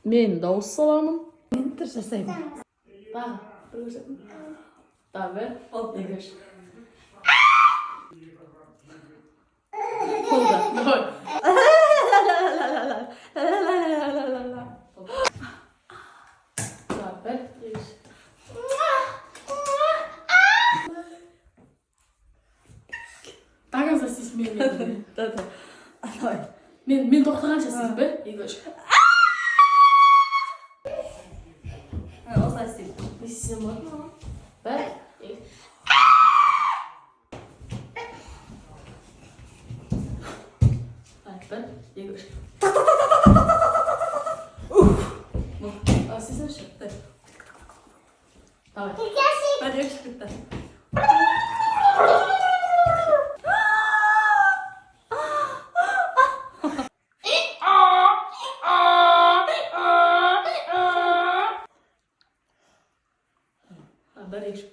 Men dауыс саламын. Enter жасаймын. Тағы бір көрсетім. Тағы бір. Екінші. Болды. Давай. Тағы бір. Екінші. Тағы засыз мен. Да. Давай. Мен тоқтағанша сіз бір. Екінші. Осылай істеймін. Не істесем болады ма? Бір. Бір. Екінші. Істесеңші. Давай. Hadi yakışık bitti. Бір екінші.